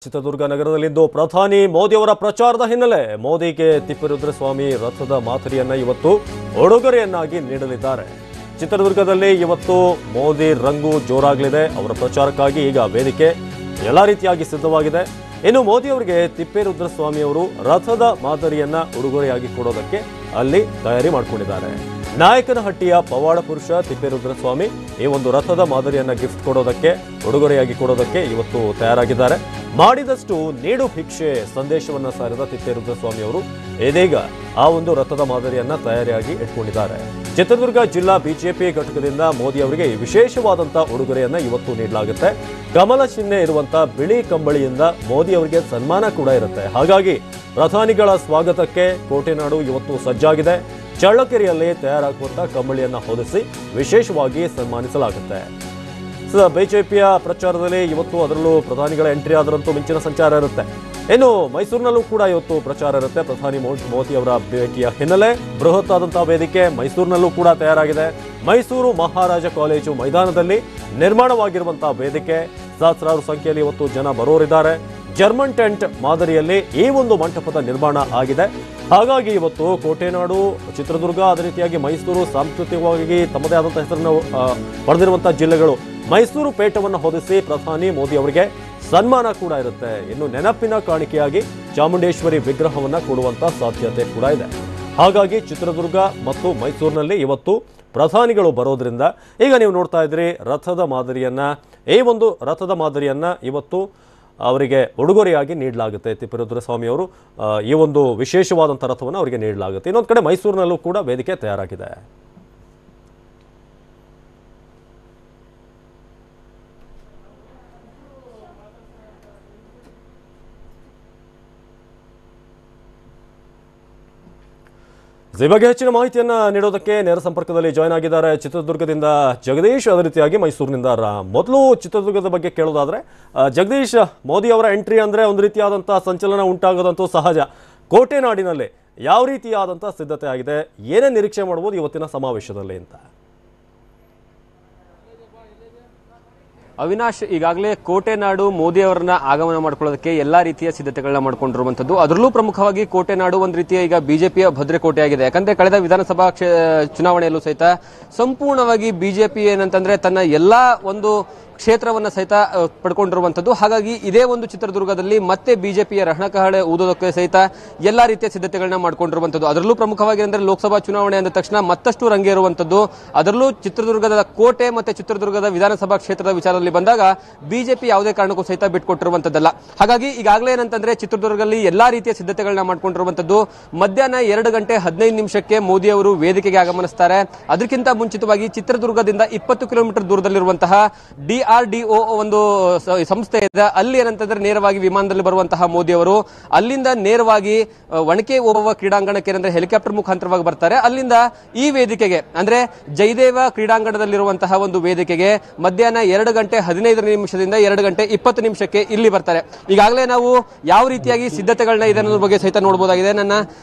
ಚಿತ್ರದುರ್ಗ ನಗರದಲ್ಲಿಂದು ಪ್ರಧಾನಿ ಮೋದಿ ಅವರ ಪ್ರಚಾರದ ಹಿನ್ನೆಲೆ ಮೋದಿಗೆ ತಿಪ್ಪೇರುದ್ರಸ್ವಾಮಿ ರಥದ ಮಾದರಿಯನ್ನ ಇವತ್ತು ಉಡುಗೊರೆಯನ್ನಾಗಿ ನೀಡಲಿದ್ದಾರೆ. ಚಿತ್ರದುರ್ಗದಲ್ಲಿ ಇವತ್ತು ಮೋದಿ ರಂಗು ಜೋರಾಗಲಿದೆ. ಅವರ ಪ್ರಚಾರಕ್ಕಾಗಿ ಈಗ ವೇದಿಕೆ ಎಲ್ಲ ರೀತಿಯಾಗಿ ಸಿದ್ಧವಾಗಿದೆ. ಇನ್ನು ಮೋದಿ ಅವರಿಗೆ ತಿಪ್ಪೇರುದ್ರಸ್ವಾಮಿ ಅವರು ರಥದ ಮಾದರಿಯನ್ನ ಉಡುಗೊರೆಯಾಗಿ ಕೊಡೋದಕ್ಕೆ ಅಲ್ಲಿ ತಯಾರಿ ಮಾಡಿಕೊಂಡಿದ್ದಾರೆ. ನಾಯಕನಹಟ್ಟಿಯ ಪವಾಡ ಪುರುಷ ತಿಪ್ಪೇರುದ್ರಸ್ವಾಮಿ ಈ ಒಂದು ರಥದ ಮಾದರಿಯನ್ನ ಗಿಫ್ಟ್ ಕೊಡೋದಕ್ಕೆ ಉಡುಗೊರೆಯಾಗಿ ಕೊಡೋದಕ್ಕೆ ಇವತ್ತು ತಯಾರಾಗಿದ್ದಾರೆ. ಮಾಡಿದಷ್ಟು ನೀಡು ಭಿಕ್ಷೆ ಸಂದೇಶವನ್ನ ಸಾರಿದ ತಿಪ್ಪೇರುದ್ರಸ್ವಾಮಿ ಅವರು ಇದೀಗ ಆ ಒಂದು ರಥದ ಮಾದರಿಯನ್ನ ತಯಾರಿಯಾಗಿ ಇಟ್ಕೊಂಡಿದ್ದಾರೆ. ಚಿತ್ರದುರ್ಗ ಜಿಲ್ಲಾ ಬಿಜೆಪಿ ಘಟಕದಿಂದ ಮೋದಿ ಅವರಿಗೆ ವಿಶೇಷವಾದಂತಹ ಉಡುಗೊರೆಯನ್ನ ಇವತ್ತು ನೀಡಲಾಗುತ್ತೆ. ಕಮಲ ಚಿಹ್ನೆ ಇರುವಂತಹ ಬಿಳಿ ಕಂಬಳಿಯಿಂದ ಮೋದಿ ಅವರಿಗೆ ಸನ್ಮಾನ ಕೂಡ ಇರುತ್ತೆ. ಹಾಗಾಗಿ ಪ್ರಧಾನಿಗಳ ಸ್ವಾಗತಕ್ಕೆ ಕೋಟೆನಾಡು ಇವತ್ತು ಸಜ್ಜಾಗಿದೆ. ಚಳ್ಳಕೆರೆಯಲ್ಲಿ ತಯಾರಾಗುವಂತಹ ಕಂಬಳಿಯನ್ನ ಹೊದಿಸಿ ವಿಶೇಷವಾಗಿ ಸನ್ಮಾನಿಸಲಾಗುತ್ತೆ. ಬಿಜೆಪಿಯ ಪ್ರಚಾರದಲ್ಲಿ ಇವತ್ತು ಅದರಲ್ಲೂ ಪ್ರಧಾನಿಗಳ ಎಂಟ್ರಿ ಆದರಂತೂ ಮಿಂಚಿನ ಸಂಚಾರ ಇರುತ್ತೆ. ಇನ್ನು ಮೈಸೂರಿನಲ್ಲೂ ಕೂಡ ಇವತ್ತು ಪ್ರಚಾರ ಇರುತ್ತೆ. ಪ್ರಧಾನಿ ಮೋದಿ ಅವರ ಭೇಟಿಯ ಹಿನ್ನೆಲೆ ಬೃಹತ್ ಆದಂತಹ ವೇದಿಕೆ ಮೈಸೂರಿನಲ್ಲೂ ಕೂಡ ತಯಾರಾಗಿದೆ. ಮೈಸೂರು ಮಹಾರಾಜ ಕಾಲೇಜು ಮೈದಾನದಲ್ಲಿ ನಿರ್ಮಾಣವಾಗಿರುವಂತಹ ವೇದಿಕೆ ಸಹಸ್ರಾರು ಸಂಖ್ಯೆಯಲ್ಲಿ ಇವತ್ತು ಜನ ಬರೋರಿದ್ದಾರೆ. ಜರ್ಮನ್ ಟೆಂಟ್ ಮಾದರಿಯಲ್ಲಿ ಈ ಒಂದು ಮಂಟಪದ ನಿರ್ಮಾಣ ಆಗಿದೆ. ಹಾಗಾಗಿ ಇವತ್ತು ಕೋಟೆನಾಡು, ಚಿತ್ರದುರ್ಗ, ಅದೇ ರೀತಿಯಾಗಿ ಮೈಸೂರು ಸಾಂಸ್ಕೃತಿಕವಾಗಿ ತಮ್ಮದೇ ಆದಂತಹ ಹೆಸರನ್ನು ಪಡೆದಿರುವಂತಹ ಜಿಲ್ಲೆಗಳು ಮೈಸೂರು ಪೇಟವನ್ನು ಹೊದಿಸಿ ಪ್ರಧಾನಿ ಮೋದಿ ಅವರಿಗೆ ಸನ್ಮಾನ ಕೂಡ ಇರುತ್ತೆ. ಇನ್ನು ನೆನಪಿನ ಕಾಣಿಕೆಯಾಗಿ ಚಾಮುಂಡೇಶ್ವರಿ ವಿಗ್ರಹವನ್ನ ಕೊಡುವಂತ ಸಾಧ್ಯತೆ ಕೂಡ ಇದೆ. ಹಾಗಾಗಿ ಚಿತ್ರದುರ್ಗ ಮತ್ತು ಮೈಸೂರಿನಲ್ಲಿ ಇವತ್ತು ಪ್ರಧಾನಿಗಳು ಬರೋದ್ರಿಂದ ಈಗ ನೀವು ನೋಡ್ತಾ ಇದ್ರಿ ರಥದ ಮಾದರಿಯನ್ನ, ಈ ಒಂದು ರಥದ ಮಾದರಿಯನ್ನ ಇವತ್ತು ಅವರಿಗೆ ಉಡುಗೊರೆಯಾಗಿ ನೀಡಲಾಗುತ್ತೆ. ತಿಪ್ಪೇರುದ್ರಸ್ವಾಮಿ ಅವರು ಈ ಒಂದು ವಿಶೇಷವಾದಂಥ ರಥವನ್ನು ಅವರಿಗೆ ನೀಡಲಾಗುತ್ತೆ. ಇನ್ನೊಂದು ಕಡೆ ಮೈಸೂರಿನಲ್ಲೂ ಕೂಡ ವೇದಿಕೆ ತಯಾರಾಗಿದೆ. ಈ ಬಗ್ಗೆ ಹೆಚ್ಚಿನ ಮಾಹಿತಿಯನ್ನ ನೀಡೋದಕ್ಕೆ ನೇರ ಸಂಪರ್ಕದಲ್ಲಿ ಜಾಯ್ನ್ ಆಗಿದ್ದಾರೆ ಚಿತ್ರದುರ್ಗದಿಂದ ಜಗದೀಶ್, ಅದೇ ರೀತಿಯಾಗಿ ಮೈಸೂರಿನಿಂದ ರಾಮ್. ಮೊದಲು ಚಿತ್ರದುರ್ಗದ ಬಗ್ಗೆ ಕೇಳೋದಾದ್ರೆ ಜಗದೀಶ್, ಮೋದಿ ಅವರ ಎಂಟ್ರಿ ಅಂದ್ರೆ ಒಂದು ರೀತಿಯಾದಂತಹ ಸಂಚಲನ ಉಂಟಾಗೋದಂತೂ ಸಹಜ. ಕೋಟೆನಾಡಿನಲ್ಲಿ ಯಾವ ರೀತಿಯಾದಂತಹ ಸಿದ್ಧತೆ ಆಗಿದೆ, ಏನೇ ನಿರೀಕ್ಷೆ ಮಾಡಬಹುದು ಇವತ್ತಿನ ಸಮಾವೇಶದಲ್ಲಿ ಅಂತ? ಅವಿನಾಶ್, ಈಗಾಗಲೇ ಕೋಟೆನಾಡು ಮೋದಿ ಅವರನ್ನ ಆಗಮನ ಮಾಡ್ಕೊಳ್ಳೋದಕ್ಕೆ ಎಲ್ಲಾ ರೀತಿಯ ಸಿದ್ಧತೆಗಳನ್ನ ಮಾಡ್ಕೊಂಡಿರುವಂತದ್ದು. ಅದರಲ್ಲೂ ಪ್ರಮುಖವಾಗಿ ಕೋಟೆನಾಡು ಒಂದು ರೀತಿಯ ಈಗ ಬಿಜೆಪಿಯ ಭದ್ರಕೋಟೆ ಆಗಿದೆ. ಯಾಕಂದ್ರೆ ಕಳೆದ ವಿಧಾನಸಭಾ ಚುನಾವಣೆಯಲ್ಲೂ ಸಹಿತ ಸಂಪೂರ್ಣವಾಗಿ ಬಿಜೆಪಿ ಏನಂತಂದ್ರೆ ತನ್ನ ಎಲ್ಲಾ ಒಂದು ಕ್ಷೇತ್ರವನ್ನ ಸಹಿತ ಪಡ್ಕೊಂಡಿರುವಂತದ್ದು. ಹಾಗಾಗಿ ಇದೇ ಒಂದು ಚಿತ್ರದುರ್ಗದಲ್ಲಿ ಮತ್ತೆ ಬಿಜೆಪಿಯ ರಣಕಹಳೆ ಊದೋದಕ್ಕೆ ಸಹಿತ ಎಲ್ಲಾ ರೀತಿಯ ಸಿದ್ಧತೆಗಳನ್ನ ಮಾಡ್ಕೊಂಡಿರುವಂತದ್ದು. ಅದರಲ್ಲೂ ಪ್ರಮುಖವಾಗಿ ಅಂದ್ರೆ ಲೋಕಸಭಾ ಚುನಾವಣೆ ಅಂದ ತಕ್ಷಣ ಮತ್ತಷ್ಟು ರಂಗೇರುವಂತದ್ದು. ಅದರಲ್ಲೂ ಚಿತ್ರದುರ್ಗದ ಕೋಟೆ ಮತ್ತೆ ಚಿತ್ರದುರ್ಗದ ವಿಧಾನಸಭಾ ಕ್ಷೇತ್ರದ ವಿಚಾರದಲ್ಲಿ ಬಂದಾಗ ಬಿಜೆಪಿ ಯಾವುದೇ ಕಾರಣಕ್ಕೂ ಸಹಿತ ಬಿಟ್ಕೊಟ್ಟಿರುವಂತದ್ದಲ್ಲ. ಹಾಗಾಗಿ ಈಗಾಗಲೇ ಏನಂತಂದ್ರೆ ಚಿತ್ರದುರ್ಗದಲ್ಲಿ ಎಲ್ಲಾ ರೀತಿಯ ಸಿದ್ಧತೆಗಳನ್ನ ಮಾಡ್ಕೊಂಡಿರುವಂತದ್ದು. ಮಧ್ಯಾಹ್ನ 2:15 ಮೋದಿ ಅವರು ವೇದಿಕೆಗೆ ಆಗಮನಿಸ್ತಾರೆ. ಅದಕ್ಕಿಂತ ಮುಂಚಿತವಾಗಿ ಚಿತ್ರದುರ್ಗದಿಂದ 20 ಕಿಲೋಮೀಟರ್ ದೂರದಲ್ಲಿರುವಂತಹ DRDO ಒಂದು ಸಂಸ್ಥೆ ಇದೆ. ಅಲ್ಲಿ ಏನಂತಂದ್ರೆ ನೇರವಾಗಿ ವಿಮಾನದಲ್ಲಿ ಬರುವಂತಹ ಮೋದಿ ಅವರು ಅಲ್ಲಿಂದ ನೇರವಾಗಿ ಒಣಕೆ ಓಬವ್ವ ಕ್ರೀಡಾಂಗಣಕ್ಕೆ ಅಂದ್ರೆ ಹೆಲಿಕಾಪ್ಟರ್ ಮುಖಾಂತರವಾಗಿ ಬರ್ತಾರೆ. ಅಲ್ಲಿಂದ ಈ ವೇದಿಕೆಗೆ ಅಂದ್ರೆ ಜಯದೇವ ಕ್ರೀಡಾಂಗಣದಲ್ಲಿರುವಂತಹ ಒಂದು ವೇದಿಕೆಗೆ ಮಧ್ಯಾಹ್ನ 2:15 2:20 ಇಲ್ಲಿ ಬರ್ತಾರೆ. ಈಗಾಗಲೇ ನಾವು ಯಾವ ರೀತಿಯಾಗಿ ಸಿದ್ಧತೆಗಳನ್ನ ಇದೆ ಅನ್ನೋದ್ರ ಬಗ್ಗೆ ಸಹಿತ ನೋಡಬಹುದಾಗಿದೆ. ನನ್ನ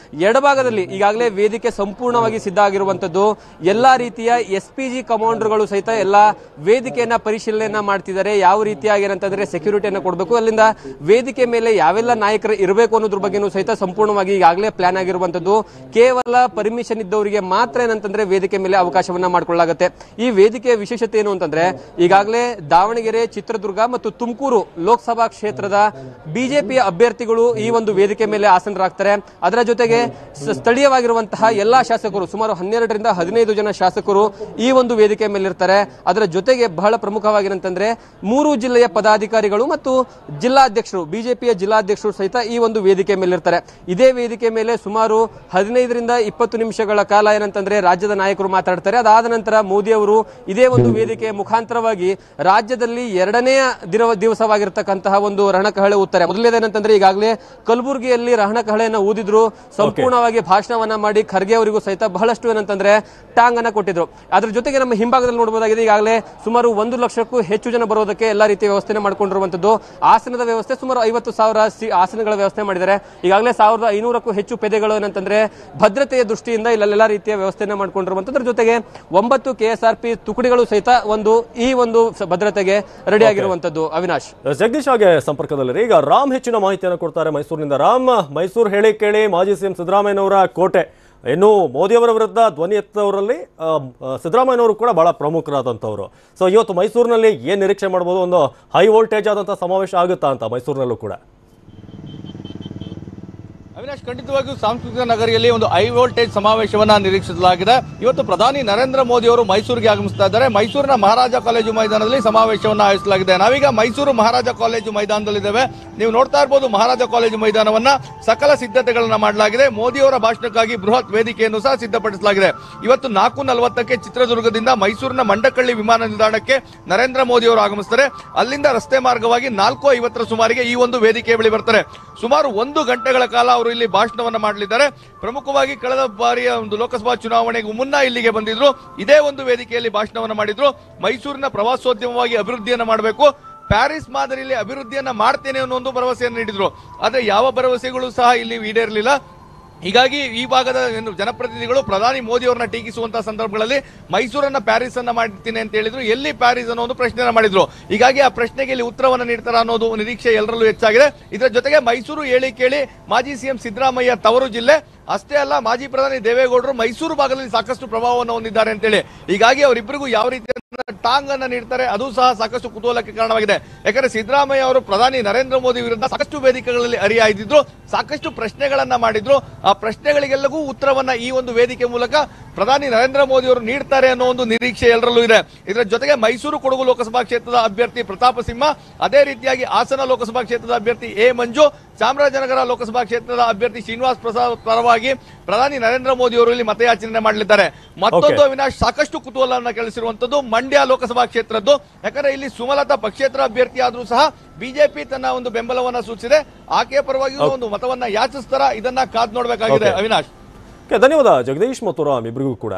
ಎಡಭಾಗದಲ್ಲಿ ಈಗಾಗಲೇ ವೇದಿಕೆ ಸಂಪೂರ್ಣವಾಗಿ ಸಿದ್ಧ ಆಗಿರುವಂತದ್ದು. ಎಲ್ಲಾ ರೀತಿಯ SPG ಕಮಾಂಡರ್ಗಳು ಸಹಿತ ಎಲ್ಲಾ ವೇದಿಕೆಯನ್ನ ಪರಿಶೀಲನೆ ಮಾಡ್ತಿದ್ದಾರೆ. ಯಾವ ರೀತಿಯಾಗಿ ಏನಂತಂದ್ರೆ ಸೆಕ್ಯೂರಿಟಿಯನ್ನು ಕೊಡಬೇಕು, ಅಲ್ಲಿಂದ ವೇದಿಕೆ ಮೇಲೆ ಯಾವೆಲ್ಲ ನಾಯಕರು ಇರಬೇಕು ಅನ್ನೋದ್ರ ಬಗ್ಗೆನೂ ಸಹಿತ ಸಂಪೂರ್ಣವಾಗಿ ಈಗಾಗಲೇ ಪ್ಲಾನ್ ಆಗಿರುವಂತದ್ದು. ಕೇವಲ ಪರ್ಮಿಷನ್ ಇದ್ದವರಿಗೆ ಮಾತ್ರ ಏನಂತಂದ್ರೆ ವೇದಿಕೆ ಮೇಲೆ ಅವಕಾಶವನ್ನ ಮಾಡಿಕೊಳ್ಳಲಾಗುತ್ತೆ. ಈ ವೇದಿಕೆಯ ವಿಶೇಷತೆ ಏನು ಅಂತಂದ್ರೆ ಈಗಾಗಲೇ ದಾವಣಗೆರೆ, ಚಿತ್ರದುರ್ಗ ಮತ್ತು ತುಮಕೂರು ಲೋಕಸಭಾ ಕ್ಷೇತ್ರದ ಬಿಜೆಪಿಯ ಅಭ್ಯರ್ಥಿಗಳು ಈ ಒಂದು ವೇದಿಕೆ ಮೇಲೆ ಆಸನರಾಗ್ತಾರೆ. ಅದರ ಜೊತೆಗೆ ಸ್ಥಳೀಯವಾಗಿರುವಂತಹ ಎಲ್ಲಾ ಶಾಸಕರು ಸುಮಾರು 12 ರಿಂದ 15 ಜನ ಶಾಸಕರು ಈ ಒಂದು ವೇದಿಕೆ ಮೇಲೆ ಇರ್ತಾರೆ. ಅದರ ಜೊತೆಗೆ ಬಹಳ ಪ್ರಮುಖವಾಗಿ ಅಂತಂದ್ರೆ 3 ಜಿಲ್ಲೆಯ ಪದಾಧಿಕಾರಿಗಳು ಮತ್ತು ಜಿಲ್ಲಾಧ್ಯಕ್ಷರು, ಬಿಜೆಪಿಯ ಜಿಲ್ಲಾಧ್ಯಕ್ಷರು ಸಹಿತ ಈ ಒಂದು ವೇದಿಕೆ ಮೇಲೆ ಇರ್ತಾರೆ. ಇದೇ ವೇದಿಕೆ ಮೇಲೆ ಸುಮಾರು 15 ರಿಂದ 20 ನಿಮಿಷಗಳ ಕಾಲ ಏನಂತಂದ್ರೆ ರಾಜ್ಯದ ನಾಯಕರು ಮಾತಾಡ್ತಾರೆ. ಅದಾದ ನಂತರ ಮೋದಿ ಅವರು ಇದೇ ಒಂದು ವೇದಿಕೆಯ ಮುಖಾಂತರವಾಗಿ ರಾಜ್ಯದಲ್ಲಿ 2ನೇ ದಿವಸವಾಗಿರ್ತಕ್ಕಂತಹ ಒಂದು ರಣಕಹಳೆ ಊದ್ತಾರೆ. ಮೊದಲನೇದೇನಂತಂದ್ರೆ ಈಗಾಗಲೇ ಕಲಬುರಗಿಯಲ್ಲಿ ರಣಕಹಳೆಯನ್ನು ಊದಿದ್ರು, ಸಂಪೂರ್ಣವಾಗಿ ಭಾಷಣವನ್ನ ಮಾಡಿ ಖರ್ಗೆ ಅವರಿಗೂ ಸಹಿತ ಬಹಳಷ್ಟು ಏನಂತಂದ್ರೆ ಟಾಂಗ್ ಅನ್ನ ಕೊಟ್ಟಿದ್ರು. ಅದ್ರ ಜೊತೆಗೆ ನಮ್ಮ ಹಿಂಭಾಗದಲ್ಲಿ ನೋಡಬಹುದಾಗಿದೆ ಈಗಾಗಲೇ ಸುಮಾರು 1 ಲಕ್ಷಕ್ಕೂ ಹೆಚ್ಚು ಜನ ಬರೋದಕ್ಕೆ ಎಲ್ಲಾ ರೀತಿಯ ವ್ಯವಸ್ಥೆ ಮಾಡ್ಕೊಂಡಿರುವಂತದ್ದು. ಆಸನದ ವ್ಯವಸ್ಥೆ ಸುಮಾರು 50,000 ಆಸನಗಳ ವ್ಯವಸ್ಥೆ ಮಾಡಿದ್ದಾರೆ. ಈಗಾಗಲೇ 1,500ಕ್ಕೂ ಹೆಚ್ಚು ಪೇದೆಗಳು ಏನಂತಂದ್ರೆ ಭದ್ರತೆಯ ದೃಷ್ಟಿಯಿಂದ ಇಲ್ಲೆಲ್ಲ ರೀತಿಯ ವ್ಯವಸ್ಥೆಯನ್ನ ಮಾಡ್ಕೊಂಡಿರುವಂತದ್ರ ಜೊತೆಗೆ 9 KSRP ತುಕಡಿಗಳು ಸಹಿತ ಈ ಒಂದು ಭದ್ರತೆಗೆ ರೆಡಿ ಆಗಿರುವಂತದ್ದು. ಅವಿನಾಶ್, ಜಗದೀಶ್ ಹಾಗೆ ಸಂಪರ್ಕದಲ್ಲಿ ಈಗ ರಾಮ್ ಹೆಚ್ಚಿನ ಮಾಹಿತಿಯನ್ನು ಕೊಡ್ತಾರೆ ಮೈಸೂರಿನಿಂದ. ರಾಮ್, ಮೈಸೂರು ಹೇಳಿ ಕೇಳಿ ಮಾಜಿ ಸಿಎಂ ಸಿದ್ದರಾಮಯ್ಯನವರ ಕೋಟೆ, ಇನ್ನು ಮೋದಿಯವರ ವಿರುದ್ಧ ಧ್ವನಿ ಎತ್ತವರಲ್ಲಿ ಸಿದ್ದರಾಮಯ್ಯನವರು ಕೂಡ ಬಹಳ ಪ್ರಮುಖರಾದಂಥವ್ರು. ಸೊ ಇವತ್ತು ಮೈಸೂರಿನಲ್ಲಿ ಏನು ನಿರೀಕ್ಷೆ ಮಾಡ್ಬೋದು? ಒಂದು ಹೈ ವೋಲ್ಟೇಜ್ ಆದಂಥ ಸಮಾವೇಶ ಆಗುತ್ತಾ ಅಂತ ಮೈಸೂರಿನಲ್ಲೂ ಕೂಡ? ಅವಿನಾಶ್, ಖಂಡಿತವಾಗಿಯೂ ಸಾಂಸ್ಕೃತಿಕ ನಗರಿಯಲ್ಲಿ ಒಂದು ಹೈ ವೋಲ್ಟೇಜ್ ಸಮಾವೇಶವನ್ನ ನಿರೀಕ್ಷಿಸಲಾಗಿದೆ. ಇವತ್ತು ಪ್ರಧಾನಿ ನರೇಂದ್ರ ಮೋದಿ ಅವರು ಮೈಸೂರಿಗೆ ಆಗಮಿಸ್ತಾ ಇದ್ದಾರೆ. ಮೈಸೂರಿನ ಮಹಾರಾಜ ಕಾಲೇಜು ಮೈದಾನದಲ್ಲಿ ಸಮಾವೇಶವನ್ನು ಆಯೋಜಿಸಲಾಗಿದೆ. ನಾವೀಗ ಮೈಸೂರು ಮಹಾರಾಜ ಕಾಲೇಜು ಮೈದಾನದಲ್ಲಿದ್ದೇವೆ. ನೀವು ನೋಡ್ತಾ ಇರಬಹುದು ಮಹಾರಾಜ ಕಾಲೇಜು ಮೈದಾನವನ್ನ ಸಕಲ ಸಿದ್ಧತೆಗಳನ್ನ ಮಾಡಲಾಗಿದೆ. ಮೋದಿ ಅವರ ಭಾಷಣಕ್ಕಾಗಿ ಬೃಹತ್ ವೇದಿಕೆಯನ್ನು ಸಹ ಸಿದ್ಧಪಡಿಸಲಾಗಿದೆ. ಇವತ್ತು 4:40ಕ್ಕೆ ಚಿತ್ರದುರ್ಗದಿಂದ ಮೈಸೂರಿನ ಮಂಡಕಳ್ಳಿ ವಿಮಾನ ನಿಲ್ದಾಣಕ್ಕೆ ನರೇಂದ್ರ ಮೋದಿ ಅವರು ಆಗಮಿಸ್ತಾರೆ. ಅಲ್ಲಿಂದ ರಸ್ತೆ ಮಾರ್ಗವಾಗಿ 4:50ರ ಸುಮಾರಿಗೆ ಈ ಒಂದು ವೇದಿಕೆ ಬಳಿ ಬರ್ತಾರೆ. ಸುಮಾರು 1 ಗಂಟೆಗಳ ಕಾಲ ಅವರು ಇಲ್ಲಿ ಭಾಷಣವನ್ನ ಮಾಡಲಿದ್ದಾರೆ. ಪ್ರಮುಖವಾಗಿ ಕಳೆದ ಬಾರಿಯ ಒಂದು ಲೋಕಸಭಾ ಚುನಾವಣೆಗೂ ಮುನ್ನ ಇಲ್ಲಿಗೆ ಬಂದಿದ್ರು. ಇದೇ ಒಂದು ವೇದಿಕೆಯಲ್ಲಿ ಭಾಷಣವನ್ನ ಮಾಡಿದ್ರು. ಮೈಸೂರಿನ ಪ್ರವಾಸೋದ್ಯಮವಾಗಿ ಅಭಿವೃದ್ಧಿಯನ್ನ ಮಾಡಬೇಕು, ಪ್ಯಾರಿಸ್ ಮಾದರಿಯಲ್ಲಿ ಅಭಿವೃದ್ಧಿಯನ್ನ ಮಾಡ್ತೇನೆ ಅನ್ನೋ ಒಂದು ಭರವಸೆಯನ್ನು ನೀಡಿದ್ರು. ಆದ್ರೆ ಯಾವ ಭರವಸೆಗಳು ಸಹ ಇಲ್ಲಿ ಈಡೇರಲಿಲ್ಲ. ಹೀಗಾಗಿ ಈ ಭಾಗದ ಜನಪ್ರತಿನಿಧಿಗಳು ಪ್ರಧಾನಿ ಮೋದಿ ಅವರನ್ನ ಟೀಕಿಸುವಂತಹ ಸಂದರ್ಭಗಳಲ್ಲಿ ಮೈಸೂರನ್ನ ಪ್ಯಾರಿಸ್ ಅನ್ನ ಮಾಡ್ತೀನಿ ಅಂತ ಹೇಳಿದ್ರು. ಎಲ್ಲಿ ಪ್ಯಾರಿಸ್ ಅನ್ನೋ ಒಂದು ಪ್ರಶ್ನೆಯನ್ನ ಮಾಡಿದ್ರು. ಹೀಗಾಗಿ ಆ ಪ್ರಶ್ನೆಗೆ ಇಲ್ಲಿ ಉತ್ತರವನ್ನ ನೀಡ್ತಾರ ಅನ್ನೋದು ನಿರೀಕ್ಷೆ ಎಲ್ಲರಲ್ಲೂ ಹೆಚ್ಚಾಗಿದೆ. ಇದರ ಜೊತೆಗೆ ಮೈಸೂರು ಹೇಳಿ ಕೇಳಿ ಮಾಜಿ ಸಿಎಂ ಸಿದ್ದರಾಮಯ್ಯ ತವರು ಜಿಲ್ಲೆ ಅಷ್ಟೇ ಅಲ್ಲ, ಮಾಜಿ ಪ್ರಧಾನಿ ದೇವೇಗೌಡರು ಮೈಸೂರು ಭಾಗದಲ್ಲಿ ಸಾಕಷ್ಟು ಪ್ರಭಾವವನ್ನು ಹೊಂದಿದ್ದಾರೆ ಅಂತೇಳಿ ಹೀಗಾಗಿ ಅವರಿಬ್ಬರಿಗೂ ಯಾವ ರೀತಿಯ ಟಾಂಗ್ ಅನ್ನ ನೀಡ್ತಾರೆ ಅದು ಸಹ ಸಾಕಷ್ಟು ಕುತೂಹಲಕ್ಕೆ ಕಾರಣವಾಗಿದೆ. ಯಾಕಂದ್ರೆ ಸಿದ್ದರಾಮಯ್ಯ ಅವರು ಪ್ರಧಾನಿ ನರೇಂದ್ರ ಮೋದಿ ವಿರುದ್ಧ ಸಾಕಷ್ಟು ವೇದಿಕೆಗಳಲ್ಲಿ ಹರಿಹಾಯ್ದಿದ್ರು, ಸಾಕಷ್ಟು ಪ್ರಶ್ನೆಗಳನ್ನ ಮಾಡಿದ್ರು. ಆ ಪ್ರಶ್ನೆಗಳಿಗೆಲ್ಲವೂ ಉತ್ತರವನ್ನ ಈ ಒಂದು ವೇದಿಕೆ ಮೂಲಕ ಪ್ರಧಾನಿ ನರೇಂದ್ರ ಮೋದಿ ಅವರು ನೀಡ್ತಾರೆ ಅನ್ನೋ ಒಂದು ನಿರೀಕ್ಷೆ ಎಲ್ಲರಲ್ಲೂ ಇದೆ. ಇದರ ಜೊತೆಗೆ ಮೈಸೂರು ಕೊಡಗು ಲೋಕಸಭಾ ಕ್ಷೇತ್ರದ ಅಭ್ಯರ್ಥಿ ಪ್ರತಾಪ ಸಿಂಹ, ಅದೇ ರೀತಿಯಾಗಿ ಹಾಸನ ಲೋಕಸಭಾ ಕ್ಷೇತ್ರದ ಅಭ್ಯರ್ಥಿ ಎ ಮಂಜು, ಚಾಮರಾಜನಗರ ಲೋಕಸಭಾ ಕ್ಷೇತ್ರದ ಅಭ್ಯರ್ಥಿ ಶ್ರೀನಿವಾಸ್ ಪ್ರಸಾದ್ ಪರವಾಗಿ ಪ್ರಧಾನಿ ನರೇಂದ್ರ ಮೋದಿ ಅವರು ಇಲ್ಲಿ ಮತಯಾಚನೆ ಮಾಡಲಿದ್ದಾರೆ. ಮತ್ತೊಂದು ಅವಿನಾಶ್ ಸಾಕಷ್ಟು ಕುತೂಹಲವನ್ನು ಕೆಳಿಸಿರುವಂತದ್ದು ಮಂಡ್ಯ ಲೋಕಸಭಾ ಕ್ಷೇತ್ರದ್ದು. ಯಾಕಂದ್ರೆ ಇಲ್ಲಿ ಸುಮಲತಾ ಪಕ್ಷೇತರ ಅಭ್ಯರ್ಥಿ ಆದ್ರೂ ಸಹ ಬಿಜೆಪಿ ತನ್ನ ಒಂದು ಬೆಂಬಲವನ್ನ ಸೂಚಿಸಿದೆ. ಆಕೆಯ ಪರವಾಗಿ ಒಂದು ಮತವನ್ನ ಯಾಚಿಸ್ತಾರ, ಇದನ್ನ ಕಾದ್ ನೋಡ್ಬೇಕಾಗಿದೆ. ಅವಿನಾಶ್, ಧನ್ಯವಾದ ಜಗದೀಶ್ ಮತ್ತು ರಾಮ್ ಇಬ್ಬರಿಗೂ ಕೂಡ.